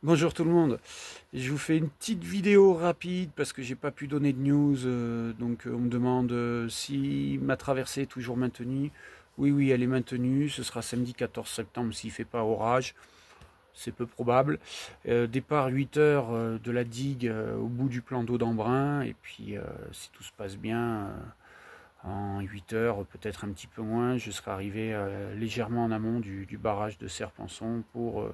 Bonjour tout le monde, je vous fais une petite vidéo rapide parce que j'ai pas pu donner de news, on me demande si ma traversée est toujours maintenue. Oui, oui, elle est maintenue, ce sera samedi 14 septembre s'il fait pas orage, c'est peu probable. Départ 8 heures de la digue au bout du plan d'eau d'Embrun, et puis si tout se passe bien, en 8 heures, peut-être un petit peu moins, je serai arrivé légèrement en amont du barrage de Serpenson pour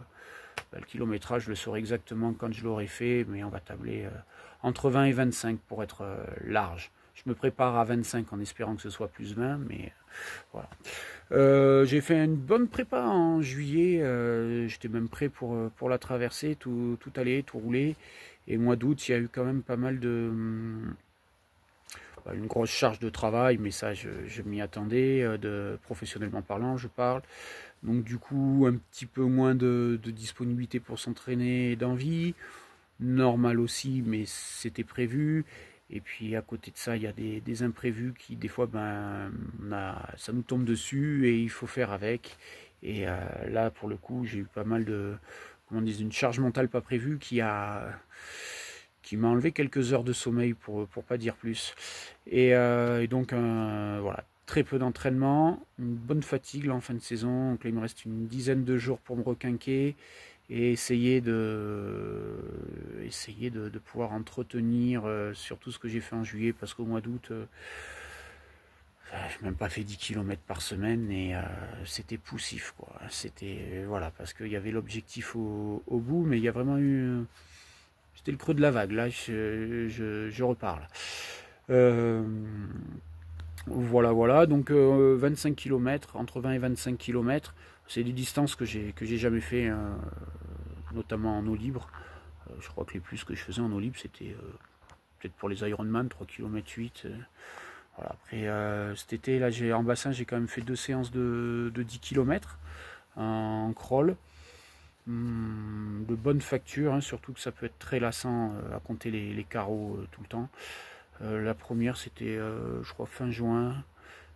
le kilométrage. Je le saurai exactement quand je l'aurai fait, mais on va tabler entre 20 et 25 pour être large. Je me prépare à 25 en espérant que ce soit plus 20, mais voilà. J'ai fait une bonne prépa en juillet, j'étais même prêt pour la traversée, tout allait, tout roulait. Et mois d'août, il y a eu quand même pas mal de, une grosse charge de travail, mais ça je m'y attendais, professionnellement parlant je parle. Donc du coup un petit peu moins de disponibilité pour s'entraîner, d'envie, normal aussi, mais c'était prévu. Et puis à côté de ça, il y a des imprévus qui des fois ça nous tombe dessus et il faut faire avec. Et là pour le coup j'ai eu pas mal de, comment on dit, une charge mentale pas prévue qui m'a enlevé quelques heures de sommeil pour pas dire plus. Et donc voilà, très peu d'entraînement, une bonne fatigue là, en fin de saison. Donc là, il me reste une dizaine de jours pour me requinquer et essayer de pouvoir entretenir sur tout ce que j'ai fait en juillet, parce qu'au mois d'août, j'ai même pas fait 10 km par semaine et c'était poussif quoi. C'était voilà, parce qu'il y avait l'objectif au bout, mais il y a vraiment eu, c'était le creux de la vague. Là, je reparle. Euh, voilà, voilà. Donc 25 km, entre 20 et 25 km, c'est des distances que j'ai jamais fait, notamment en eau libre. Je crois que les plus que je faisais en eau libre, c'était peut-être pour les Ironman, 3 km 8. Voilà. Après, cet été, là, en bassin, j'ai quand même fait deux séances de 10 km en crawl. De bonne facture, hein, surtout que ça peut être très lassant à compter les carreaux tout le temps. La première, c'était, je crois, fin juin.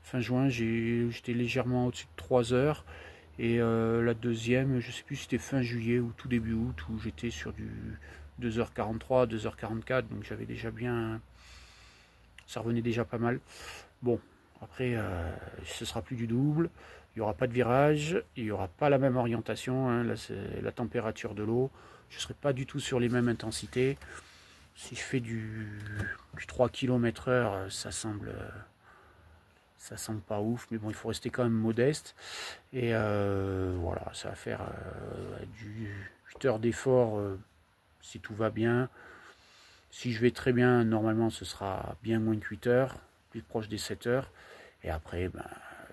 Fin juin, j'étais légèrement au-dessus de 3 heures. Et la deuxième, je sais plus si c'était fin juillet ou tout début août, où j'étais sur du 2h43, 2h44. Donc j'avais déjà bien, ça revenait déjà pas mal. Bon, après, ce sera plus du double. Il n'y aura pas de virage, il n'y aura pas la même orientation, hein. Là, c'est la température de l'eau. Je ne serai pas du tout sur les mêmes intensités. Si je fais du 3 km heure, ça semble pas ouf, mais bon, il faut rester quand même modeste. Et voilà, ça va faire du 8 heures d'effort si tout va bien. Si je vais très bien, normalement, ce sera bien moins de 8 heures, plus proche des 7 heures. Et après,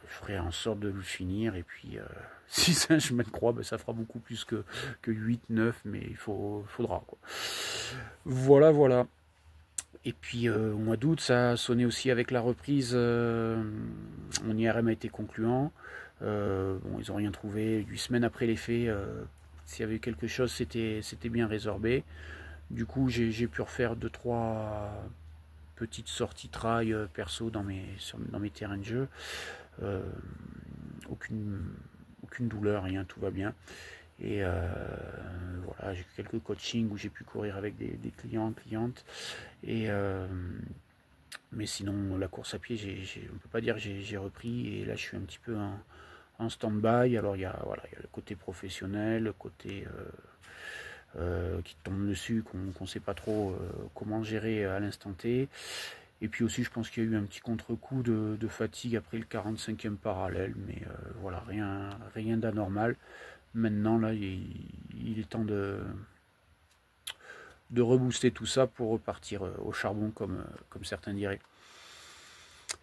je ferai en sorte de le finir. Et puis, si c'est un chemin de croix, ça fera beaucoup plus que 8, 9, mais faudra, quoi. Voilà, voilà. Et puis au mois d'août, ça a sonné aussi avec la reprise. Mon IRM a été concluant. Bon, ils n'ont rien trouvé. 8 semaines après les faits, s'il y avait quelque chose, c'était bien résorbé. Du coup, j'ai pu refaire 2-3 petites sorties trail perso dans mes terrains de jeu. Euh, aucune, aucune douleur, rien, tout va bien. Et voilà, j'ai quelques coachings où j'ai pu courir avec des clients, clientes. Et mais sinon, la course à pied, on ne peut pas dire que j'ai repris. Et là, je suis un petit peu en stand-by. Alors, voilà, il y a le côté professionnel, le côté qui tombe dessus, qu'on ne sait pas trop comment gérer à l'instant T. Et puis aussi, je pense qu'il y a eu un petit contre-coup de fatigue après le 45e parallèle. Mais voilà, rien d'anormal. Maintenant, là, il est temps de rebooster tout ça pour repartir au charbon, comme certains diraient.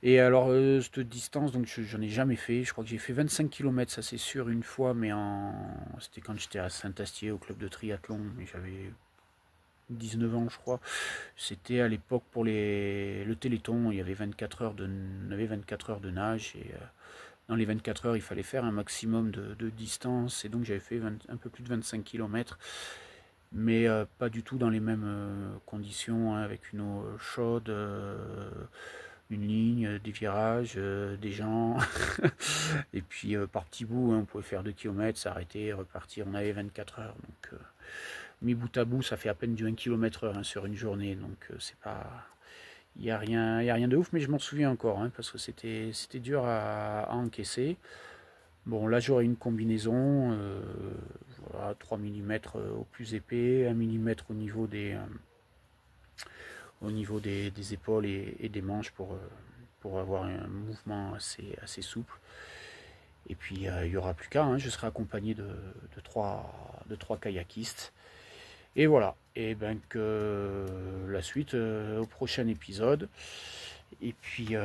Et alors, cette distance, donc j'en ai jamais fait. Je crois que j'ai fait 25 km, ça c'est sûr, une fois, mais c'était quand j'étais à Saint-Astier au club de triathlon, mais j'avais 19 ans, je crois. C'était à l'époque pour le Téléthon, il y avait 24 heures de nage, et dans les 24 heures, il fallait faire un maximum de distance, et donc j'avais fait un peu plus de 25 km, mais pas du tout dans les mêmes conditions, hein, avec une eau chaude, une ligne, des virages, des gens. Et puis par petits bouts, hein, on pouvait faire 2 km, s'arrêter, repartir. On avait 24 heures. Donc mis bout à bout, ça fait à peine du 1 km/h hein, sur une journée. Donc c'est pas. Il n'y a rien de ouf, mais je m'en souviens encore, hein, parce que c'était dur à encaisser. Bon, là j'aurai une combinaison, voilà, 3 mm au plus épais, 1 mm au niveau des épaules et des manches pour avoir un mouvement assez souple. Et puis il n'y aura plus qu'à, hein, je serai accompagné de trois kayakistes. Et voilà, et ben que la suite au prochain épisode. Et puis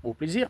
au plaisir.